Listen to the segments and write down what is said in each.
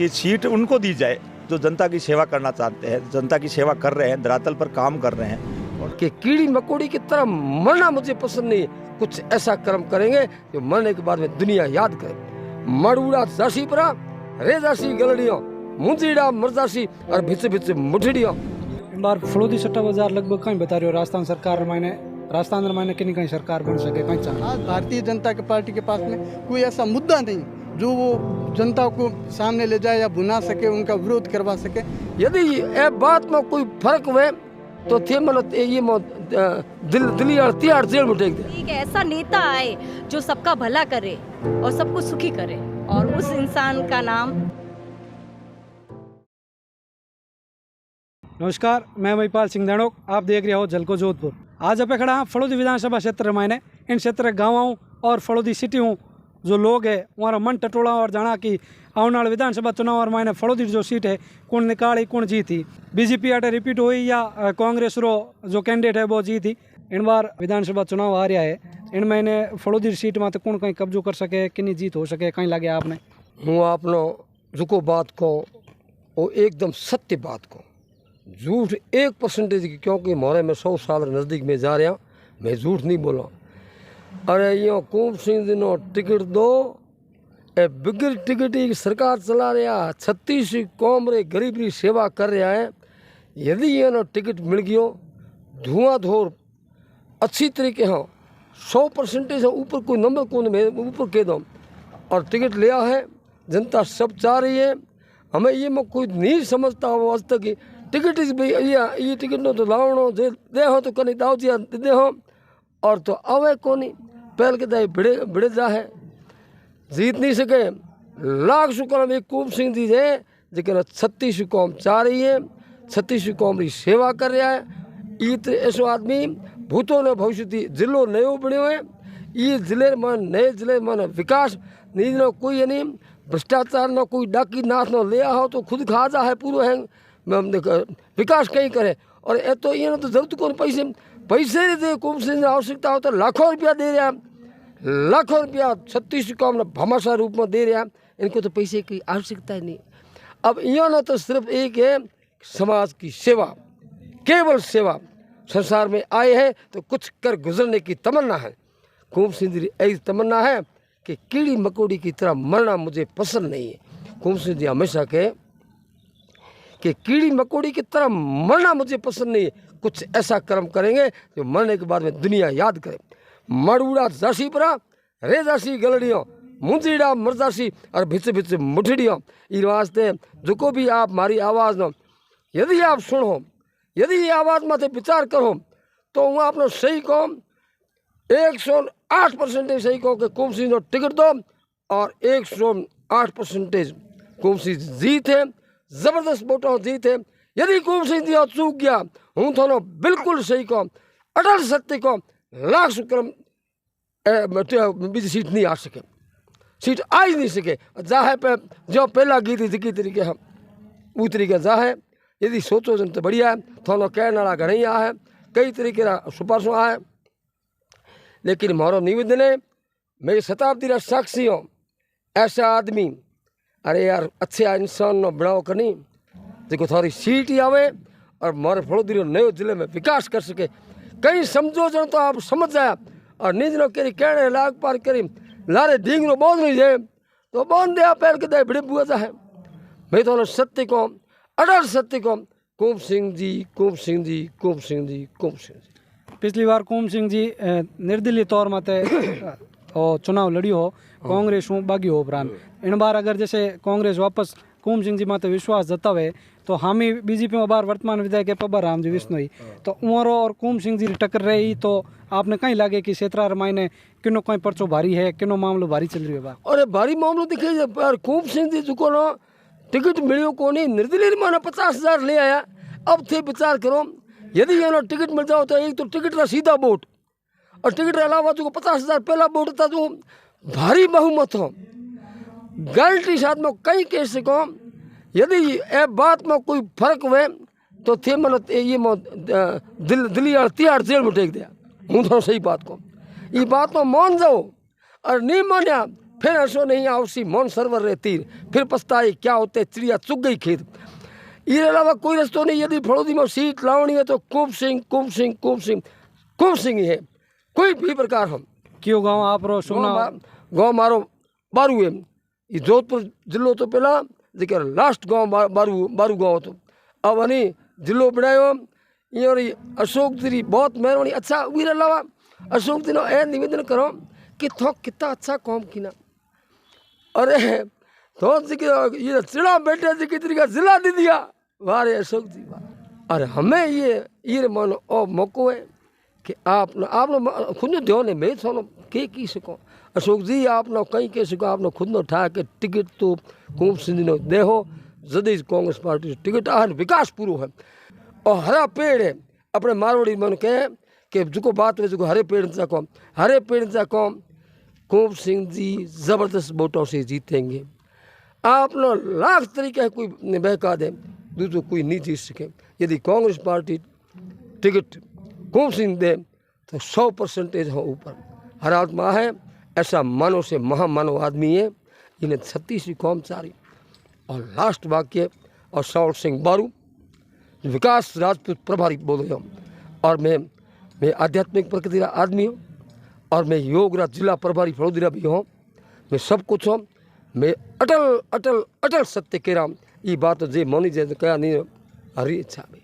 कि सीट उनको दी जाए जो जनता की सेवा करना चाहते हैं, जनता की सेवा कर रहे हैं, धरातल पर काम कर रहे हैं। कि कीड़ी मकोड़ी की तरह मरना मुझे पसंद नहीं है। कुछ ऐसा कर्म करेंगे जो मरने के बाद में दुनिया याद करे। मड़ूड़ा जासी परा रेजासी गलड़ियों मुंजीड़ा मरजासी और भिच भिच मुठड़ियों। इन बार फलोदी सट्टा बाजार लगभग कहीं बता रहे हो राजस्थान सरकार मायने किन्हीं कहीं सरकार बन सके कहीं चाह। आज भारतीय जनता पार्टी के पास में कोई ऐसा मुद्दा नहीं जो वो जनता को सामने ले जाए या भुना सके, उनका विरोध करवा सके। यदि ये बात में कोई फर्क हुए तो थे मतलब ये दिल्ली और तिहाड़ जेल में टेक दे। एक ऐसा नेता आए जो सबका भला करे और सबको सुखी करे, और उस इंसान का नाम। नमस्कार, मैं महिपाल सिंह धनोक, आप देख रहे हो झलको जोधपुर। आज आप खड़ा फलोदी विधानसभा क्षेत्र मायने इन क्षेत्र गाँव और फलोदी सिटी जो लोग है वहाँ मन टटोला और जाना कि आने वाले विधानसभा चुनाव और मायने फलोदी जो सीट है कौन निकाली कौन जीती, बीजेपी आटे रिपीट हुई या कांग्रेस रो जो कैंडिडेट है वो जीती। इन बार विधानसभा चुनाव आ रहा है, इन महीने फलोदी सीट में तो कौन कहीं कब्जो कर सके, कितनी जीत हो सके, कहीं लगे आपने? हूँ आपनो जुको बात को वो एकदम सत्य बात को झूठ 1% की, क्योंकि मोरे में 100 साल नज़दीक में जा रहा, मैं झूठ नहीं बोला। अरे यो कुंभ सिंह दिनों टिकट दो, ए बिगर टिकट की सरकार चला रहा, 36 कौम रे गरीब की सेवा कर रहा है। यदि ये नो टिकट मिल गयो धुआंधोर अच्छी तरीके हाँ 100% ऊपर कोई नंबर कौन मैं ऊपर कह दो और टिकट लिया है, जनता सब चाह रही है। हमें ये मैं कोई नहीं समझता हो आज तक टिकट ये टिकट नो तो लावणो दे हो तो कहीं दाव दिया दे हो और तो आवे कोनी पहल के दाई भिड़े जा है, जीत नहीं सके। लाख शुक्र एक कुंभ सिंह जी है जिसके 36 कौम चाह रही है, 36 कौम की सेवा कर रहा है। ये तो ऐसो आदमी भूतों ने भविष्य जिलो नयो बनो है। ये जिले में नए जिले में विकास नहीं न कोई नहीं भ्रष्टाचार न कोई डाकी नाथ न लिया हो तो खुद खा जा है पूरा है विकास कहीं करे। और ये तो ये तो जरूरत कौन पैसे दे कुंभ सिंह आवश्यकता हो तो लाखों रुपया दे रहा, लाखों रुपया 36 कौम ने भामाशाह रूप में दे रहा, इनको तो पैसे की आवश्यकता ही नहीं। अब यहाँ न तो सिर्फ एक है समाज की सेवा, केवल सेवा। संसार में आए हैं तो कुछ कर गुजरने की तमन्ना है। कुंभ सिंह जी ऐसी तमन्ना है कि कीड़ी मकोड़ी की तरह मरना मुझे पसंद नहीं है। कुंभ सिंह जी हमेशा कहे कि कीड़ी मकोड़ी की तरह मरना मुझे पसंद नहीं है। कुछ ऐसा कर्म करेंगे जो मरने के बाद में दुनिया याद करे। मड़ूड़ा जासी परा रेजासी गलड़ियों मुंजीड़ा मरजासी और भिच भिच मुठड़ियों। इस वास्ते जो भी आप हमारी आवाज़ न यदि आप सुनो, यदि ये आवाज़ में विचार करो तो वहाँ आपने सही कहो 108% सही कहो कि कुंभ सिंह टिकट दो और 108% कुंभ सिंह जीत है, जबरदस्त वोटों जीत है। यदि कुंभ सिंह जी चूक गया हूँ थोड़ा बिल्कुल सही को अटल सत्य को लाख शुक्र बीजी सीट नहीं आ सके, सीट आ ही नहीं सके। जाहे पे जो पहला गीत जिकी तरीके हम वो तरीके जाहे यदि सोचो जन तो बढ़िया है। थोड़ा कहने वाला घने आ है, कई तरीके सुपारसों आ है, लेकिन मारो निवेदन है मेरी शताब्दी रा साक्षी हो ऐसा आदमी अरे यार अच्छे इंसान न बनाओ करनी जो थोड़ी सीट ही आवे और मारे फलोदी नए जिले में विकास कर सके। कहीं समझो जन तो आप समझ जाए और निज नो करी कहने लाग पार करी लारे ढींग नो बोझ नहीं जाए तो बोन दे पैर के दे भिड़े बुआ जाए। मैं तो सत्य को अटल सत्य को कुंभ सिंह जी कुंभ सिंह जी कुंभ सिंह जी कुंभ सिंह जी। पिछली बार कुंभ सिंह जी निर्दलीय तौर माते चुनाव लड़ी हो कांग्रेस हूँ बागी हो उपरांत। इन बार अगर जैसे कांग्रेस वापस कुंभ सिंह जी माते विश्वास जतावे तो हामी बीजेपी में बार वर्तमान विधायक है पब्बर राम जी विश्नोई तो उमरो और कुंभ सिंह जी टक्कर रही तो आपने कहीं लगे कि क्षेत्र मायने किनो कहीं पर्चो भारी है, किनो मामलो भारी चल रही है बात? अरे भारी मामलो दिखे पर कुंभ सिंह जी जो ना टिकट मिलियो को नहीं निर्दलीय माना 50,000 ले आया। अब थे विचार करो यदि ये ना टिकट मिल जाओ तो एक तो टिकट का सीधा वोट और टिकट के अलावा जो 50,000 पहला वोट था जो भारी बहुमत हो गारंटी साथ में कई कह सको। यदि ए बात में कोई फर्क हुए तो थे मन ये दिल्ली और तिहाड़ जेल में टेक दिया। हूँ थोड़ा सही बात को ये बात में मान जाओ और नहीं मानिया फिर हंसो नहीं आवसी मौन सरवर रे तीर, फिर पछताई क्या होते चिड़िया चुग गई खेत। इसके अलावा कोई रस्तो नहीं। यदि फड़ौदी में सीट लावनी है तो कुंभ सिंह ही है, कोई भी प्रकार हम। क्यों गाँव आप रो सुना गाँव मारो बारू है, ये जोधपुर जिलो तो पहला जेकर लास्ट गाँव बारू गाँव तो अब वनी जिलो बनायो। ये और अशोक जी बहुत मेहरबानी। अच्छा उसके अलावा अशोक जी ने निवेदन करो कि थो कितना अच्छा काम किया। अरे तो ये चिड़ा बैठे जी कितनी का जिला दे दिया वारे अशोक जी। अरे हमें ये मानो ओ मौको है कि आपने खुद ध्यान है मैं सोनो के की सको। अशोक जी आपने कहीं कह सको, आपने खुद ने उठा के टिकट तो कुंभ सिंह ने दे हो जदी कांग्रेस पार्टी से टिकट आन विकास पूरा है। और हरा पेड़ है अपने मारवाड़ी मन कहे कि जो बात है जो हरे पेड़ से कौम कुंभ सिंह जी जबरदस्त वोटों से जीतेंगे। आपने लाख तरीके कोई बहका दे दूसरों कोई नहीं जीत सके। यदि कांग्रेस पार्टी टिकट कुंभ सिंह दे तो 100% हो ऊपर। हर आत्मा है ऐसा मानव से महामानव आदमी है। इन्हें 36 कौम चारी। और लास्ट वाक्य और साउल सिंह बारू विकास राजपूत प्रभारी बोल रहा हूँ। और मैं आध्यात्मिक प्रकृति का आदमी हूँ और मैं योग राज जिला प्रभारी फड़ौदी भी हूँ। मैं सब कुछ हूँ। मैं अटल अटल अटल सत्य कह रहा हूँ। ये बात जे मनी जे क्या नहीं हरी इच्छा में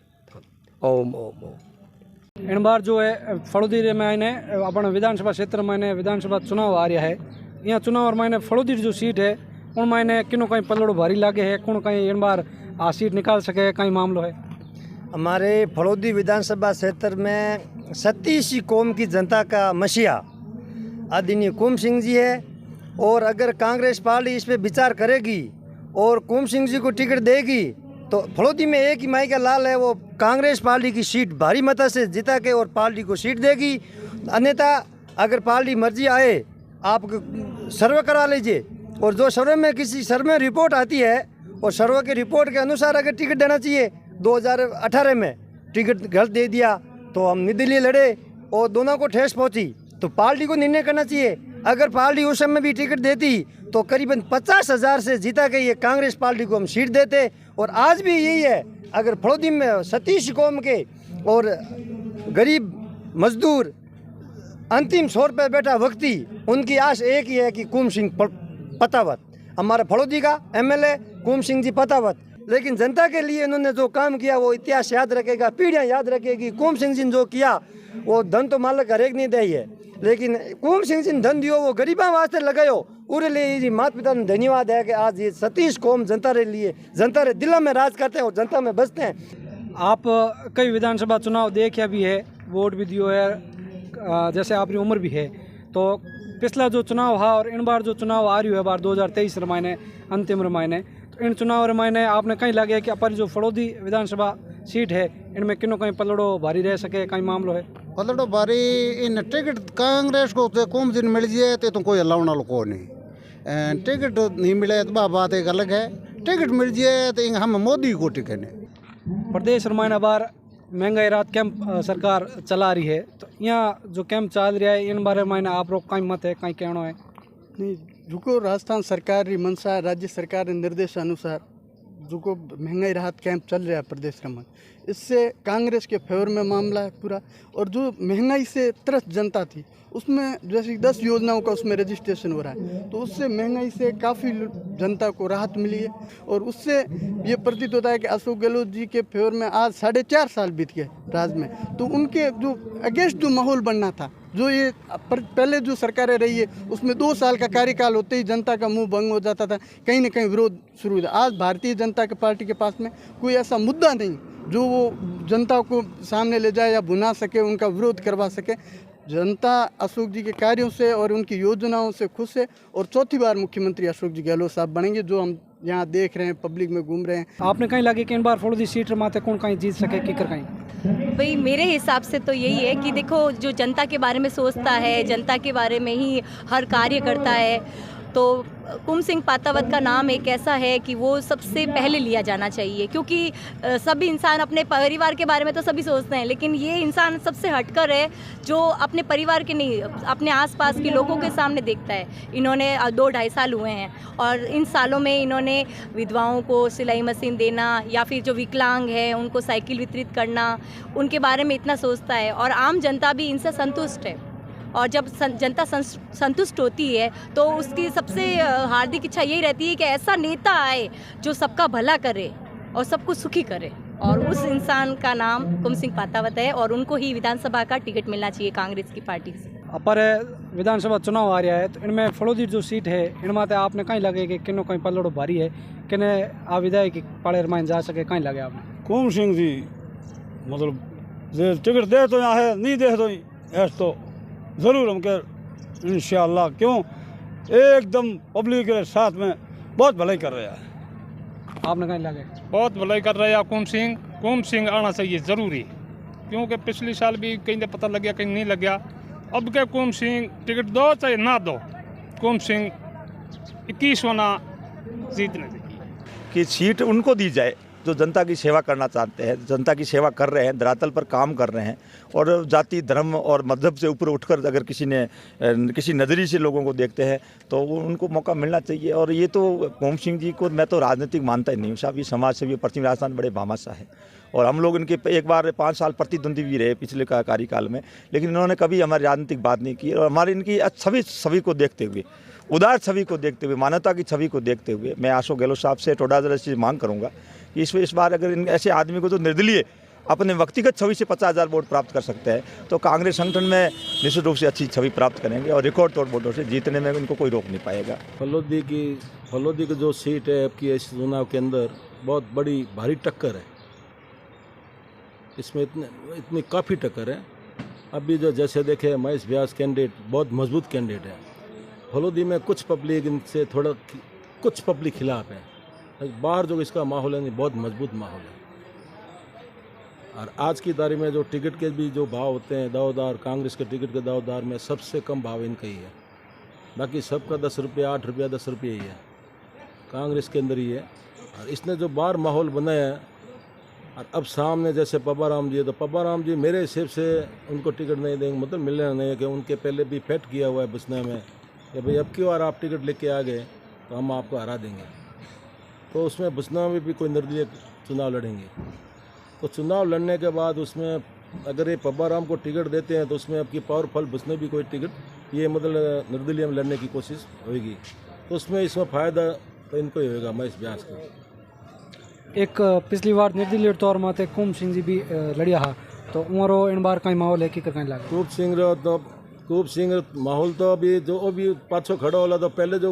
ओम ओम ओम। इन बार जो है फड़ौदी में आने अपने विधानसभा क्षेत्र में विधानसभा चुनाव आ रहा है। यहाँ चुनाव में फड़ौदी जो सीट है उन मैंने किनो कहीं पलड़ो भारी लागे है, कौन कहीं इन बार सीट निकाल सके कहीं मामलो है। हमारे फड़ौदी विधानसभा क्षेत्र में 37 कौम की जनता का मसीहा आदरणीय कुंभ सिंह जी है। और अगर कांग्रेस पार्टी इस पर विचार करेगी और कुंभ सिंह जी को टिकट देगी तो फड़ौदी में एक ही माई का लाल है, वो कांग्रेस पार्टी की सीट भारी मत से जिता के और पार्टी को सीट देगी। अन्यथा अगर पार्टी मर्जी आए आप सर्वे करा लीजिए और जो सर्वे में किसी सर्वे में रिपोर्ट आती है और सर्वे के रिपोर्ट के अनुसार अगर टिकट देना चाहिए 2018 में टिकट गलत दे दिया तो हम निर्दलीय लड़े और दोनों को ठेस पहुंची। तो पार्टी को निर्णय करना चाहिए। अगर पार्टी उस समय भी टिकट देती तो करीबन 50,000 से जीता के ये कांग्रेस पार्टी को हम सीट देते। और आज भी यही है। अगर फड़ौदी में 37 कौम के और गरीब मजदूर अंतिम छोर पर बैठा व्यक्ति उनकी आश एक ही है कि कुंभ सिंह पतावत हमारे फड़ौदी का एमएलए कुंभ सिंह जी पतावत। लेकिन जनता के लिए इन्होंने जो काम किया वो इतिहास याद रखेगा, पीढ़ियाँ याद रखेगी। कुंभ सिंह जी ने जो किया वो धन तो मालिक हरेक नहीं दे है, लेकिन कुंभ सिंह जी ने धन दियो वो गरीबा वास्ते लगायो। उरे लिए जी माता पिता ने धन्यवाद है कि आज ये 37 कौम जनता रे लिए जनता रे दिलों में राज करते हैं और जनता में बसते हैं। आप कई विधानसभा चुनाव देखा भी है, वोट भी दियो है, जैसे आपकी उम्र भी है। तो पिछला जो चुनाव है और इन बार जो चुनाव आ रही है बार 2023 रमायने अंतिम रमायने, तो इन चुनाव रमायने आपने कहीं लगे कि अपन जो फड़ौदी विधानसभा सीट है इनमें किनो कहीं पलड़ो भारी रह सके कहीं मामलो है। पलड़ो भारी इन टिकट कांग्रेस को कुंभ सिंह मिल जाए तो कोई अलावना को नहीं, टिकट नहीं मिले तो बात एक अलग है। टिकट मिल जाए तो हम मोदी को टिकट है। प्रदेश रमायना बार महंगाई राहत कैंप सरकार चला रही है, तो यहाँ जो कैंप चल रहा है इन बारे में आप लोग कहीं मत है कहीं कहना है नहीं। जुको राजस्थान सरकार री मंशा राज्य सरकार के निर्देश अनुसार जुको महंगाई राहत कैंप चल रहा है प्रदेश रमन, इससे कांग्रेस के फेवर में मामला है पूरा। और जो महंगाई से त्रस्त जनता थी उसमें जैसे 10 योजनाओं का उसमें रजिस्ट्रेशन हो रहा है, तो उससे महंगाई से काफ़ी जनता को राहत मिली है। और उससे ये प्रतीत होता है कि अशोक गहलोत जी के फेवर में आज 4.5 साल बीत गए राज में, तो उनके जो अगेंस्ट जो माहौल बनना था, जो ये पहले जो सरकारें रही है उसमें 2 साल का कार्यकाल होते ही जनता का मुंह भंग हो जाता था, कहीं ना कहीं विरोध शुरू होता। आज भारतीय जनता पार्टी के पास में कोई ऐसा मुद्दा नहीं जो वो जनता को सामने ले जाए या भुना सके, उनका विरोध करवा सके। जनता अशोक जी के कार्यों से और उनकी योजनाओं से खुश है और चौथी बार मुख्यमंत्री अशोक जी गहलोत साहब बनेंगे, जो हम यहाँ देख रहे हैं, पब्लिक में घूम रहे हैं। आपने कहीं लगे कि इन बार फड़ौदी सीट माते कौन कहीं जीत सके कि कर कहीं? भाई मेरे हिसाब से तो यही है कि देखो जो जनता के बारे में सोचता है, जनता के बारे में ही हर कार्य करता है, तो कुम सिंह पातावत का नाम एक ऐसा है कि वो सबसे पहले लिया जाना चाहिए, क्योंकि सभी इंसान अपने परिवार के बारे में तो सभी सोचते हैं, लेकिन ये इंसान सबसे हटकर है जो अपने परिवार के नहीं, अपने आसपास के लोगों के सामने देखता है। इन्होंने 2-2.5 साल हुए हैं और इन सालों में इन्होंने विधवाओं को सिलाई मशीन देना या फिर जो विकलांग है उनको साइकिल वितरित करना, उनके बारे में इतना सोचता है और आम जनता भी इनसे संतुष्ट है। और जब जनता संतुष्ट होती है तो उसकी सबसे हार्दिक इच्छा यही रहती है कि ऐसा नेता आए जो सबका भला करे और सबको सुखी करे, और उस इंसान का नाम कुम सिंह पातावत है और उनको ही विधानसभा का टिकट मिलना चाहिए कांग्रेस की पार्टी से। पर विधानसभा चुनाव आ रहा है तो इनमें फड़ोदी जो सीट है इनमें आपने कहीं लगे कि किनो कहीं पलड़ो भारी है, किने आ विधायक पाड़े रमाइन जा सके, कहीं लगे आपने? कुम सिंह जी मतलब जे टिकट दे तो यहाँ है, नहीं दे तो ऐस तो ज़रूर हम कह इंशाअल्लाह, क्यों एकदम पब्लिक के साथ में बहुत भलाई कर रहे हैं। आपने कहीं लगे? बहुत भलाई कर रहे हैं कुम सिंह आना चाहिए ज़रूरी, क्योंकि पिछले साल भी कहीं पता लग गया कहीं नहीं लग गया। अब के कुम सिंह टिकट दो चाहे ना दो, कुम सिंह 21 होना जीतने कि सीट उनको दी जाए जो जनता की सेवा करना चाहते हैं, जनता की सेवा कर रहे हैं, धरातल पर काम कर रहे हैं और जाति धर्म और मजहब से ऊपर उठकर अगर किसी नज़रिए से लोगों को देखते हैं तो उनको मौका मिलना चाहिए। और ये तो कुम सिंह जी को मैं तो राजनीतिक मानता ही नहीं हूँ साहब, ये समाज सेवी पश्चिम राजस्थान बड़े भामाशाह है और हम लोग इनके एक बार 5 साल प्रतिद्वंदी भी रहे पिछले कार्यकाल में, लेकिन इन्होंने कभी हमारी राजनीतिक बात नहीं की। और हमारी इनकी छवि को देखते हुए, उदार छवि को देखते हुए, मानवता की छवि को देखते हुए मैं अशोक गहलोत साहब से टोडा जिले से मांग करूंगा कि इस बार अगर इन ऐसे आदमी को जो निर्दलीय अपने व्यक्तिगत छवि से 50,000 वोट प्राप्त कर सकते हैं तो कांग्रेस संगठन में निश्चित रूप से अच्छी छवि प्राप्त करेंगे और रिकॉर्ड तोड़ वोटों से जीतने में इनको कोई रोक नहीं पाएगा। फलोदी की जो सीट है आपकी इस चुनाव के अंदर बहुत बड़ी भारी टक्कर है, इसमें इतनी काफ़ी टक्कर है। अभी जो जैसे देखे महेश व्यास कैंडिडेट बहुत मजबूत कैंडिडेट है, फलोदी में कुछ पब्लिक इनसे थोड़ा कुछ पब्लिक खिलाफ है, बाहर जो इसका माहौल है बहुत मजबूत माहौल है। और आज की तारीख में जो टिकट के भी जो भाव होते हैं दावेदार, कांग्रेस के टिकट के दावेदार में सबसे कम भाव इनका ही है, बाकी सबका 10 रुपया 8 रुपया 10 रुपये ही है, कांग्रेस के अंदर ही है। और इसने जो बाहर माहौल बनाया है और अब सामने जैसे पब्बा राम जी है तो पब्बा राम जी मेरे हिसाब से उनको टिकट नहीं देंगे, मतलब मिलना नहीं है कि उनके पहले भी फैट किया हुआ है बुसना में कि भाई अब की बार आप टिकट लेके आ गए तो हम आपको हरा देंगे। तो उसमें बुसना में भी कोई निर्दलीय चुनाव लड़ेंगे, तो चुनाव लड़ने के बाद उसमें अगर ये पब्बा राम को टिकट देते हैं तो उसमें आपकी पावरफुल बुसने भी कोई टिकट ये मतलब निर्दलीय में लड़ने की कोशिश होगी, तो उसमें फ़ायदा तो इनको ही होगा महेश व्यास को। एक पिछली बार निर्दलीय तौर माते कुम सिंह जी भी लड़िया हा, तो उमरो इन बार कहीं माहौल है कि कहीं लगे? खूब सिंह माहौल तो अभी पाछो खड़ा होला, तो पहले जो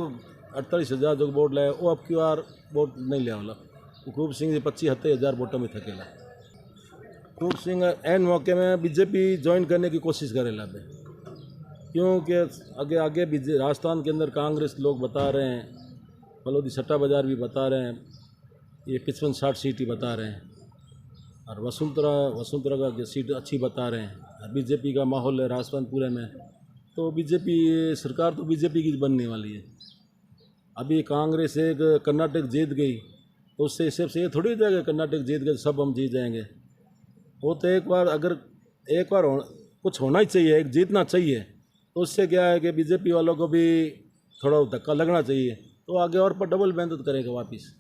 48,000 जो वोट लाए वो अब की बार वोट नहीं लिया वाला, खूब सिंह जी 25-27,000 वोटों में थकेला। खूब सिंह एन मौके में बीजेपी ज्वाइन करने की कोशिश करेला पे, क्योंकि आगे राजस्थान के अंदर कांग्रेस लोग बता रहे हैं, फलोदी सट्टा बाजार भी बता रहे हैं, ये 55-60 सीट ही बता रहे हैं, और वसुंधरा का सीट अच्छी बता रहे हैं। बीजेपी का माहौल है राजस्थान पूरे में, तो बीजेपी सरकार तो बीजेपी की बनने वाली है। अभी कांग्रेस एक कर्नाटक जीत गई तो उससे हिसाब से ये थोड़ी हो जाएगा कर्नाटक जीत गए सब हम जीत जाएंगे। वो तो एक बार कुछ होना ही चाहिए, एक जीतना चाहिए, तो उससे क्या है कि बीजेपी वालों को भी थोड़ा धक्का लगना चाहिए, तो आगे और पर डबल मेहनत करेगा वापस।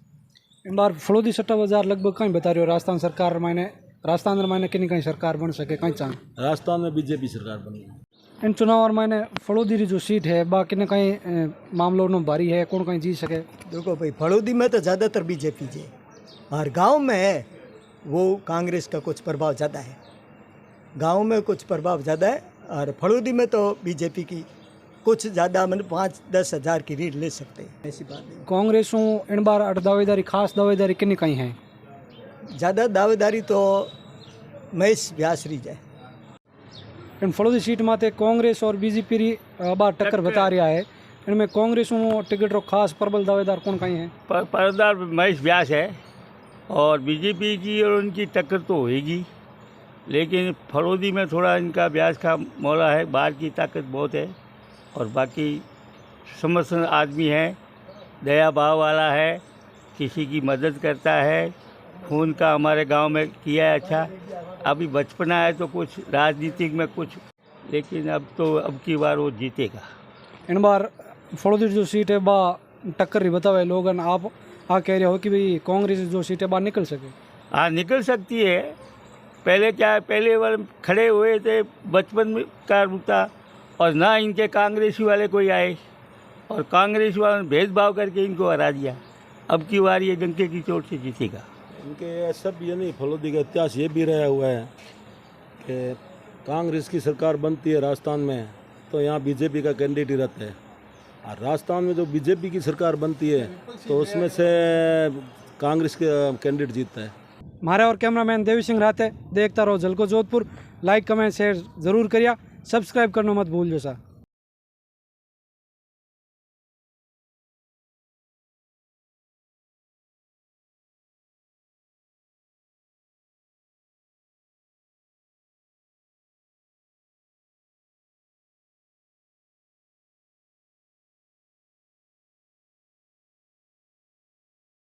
इन बार फलोदी सट्टा बाजार लगभग कहीं बता रहे हो राजस्थान सरकार मायने कि कहीं सरकार बन सके, कहीं चाह राजस्थान में बीजेपी सरकार बनी। इन चुनाव और मैंने फलोदी की जो सीट है बाकी ने कहीं मामलों में भारी है, कौन कहीं जीत सके? देखो भाई, फड़ौदी में तो ज़्यादातर बीजेपी जी, और गांव में है वो कांग्रेस का कुछ प्रभाव ज़्यादा है, गांव में कुछ प्रभाव ज़्यादा है, और फड़ौदी में तो बीजेपी की कुछ ज़्यादा मतलब 5-10 हज़ार की रीड ले सकते हैं, ऐसी बात नहीं। कांग्रेसों इन बार दावेदारी खास दावेदारी कितनी कहीं है? ज़्यादा दावेदारी तो महेश व्यास रही जाए। इन फलोदी सीट माते कांग्रेस और बीजेपी री बार टक्कर बता रहा है, इनमें कांग्रेसों टिकट रो खास प्रबल दावेदार कौन कहीं है? परदार महेश व्यास है, और बीजेपी की और उनकी टक्कर तो होगी, लेकिन फलोदी में थोड़ा इनका व्यास का मौला है, बाहर की ताकत बहुत है और बाकी समर्थन आदमी हैं दया भाव वाला है, किसी की मदद करता है। खून का हमारे गांव में किया है अच्छा। अभी बचपना है तो कुछ राजनीतिक में कुछ, लेकिन अब की बार वो जीतेगा। इन बार फड़ोदी जो सीट है बा टक्कर ही बतावे लोगन, आप कह रहे हो कि भाई कांग्रेस जो सीट है बाहर निकल सके? हाँ, निकल सकती है। पहले क्या है, पहले वाले खड़े हुए थे बचपन में का रुता, और ना इनके कांग्रेसी वाले कोई आए, और कांग्रेस वालों ने भेदभाव करके इनको हरा दिया। अब की बार ये डंके की चोट से जीतेगा। इनके सब ये नहीं, फलोदी का इतिहास ये भी रहा हुआ है कि कांग्रेस की सरकार बनती है राजस्थान में तो यहाँ बीजेपी का कैंडिडेट ही रहता है, और राजस्थान में जो बीजेपी की सरकार बनती है तो उसमें से कांग्रेस का कैंडिडेट जीतता है। हमारे और कैमरामैन देवी सिंह राते देखता रहो झलको जोधपुर। लाइक कमेंट शेयर ज़रूर करिए, सब्सक्राइब करना मत भूल जो सा।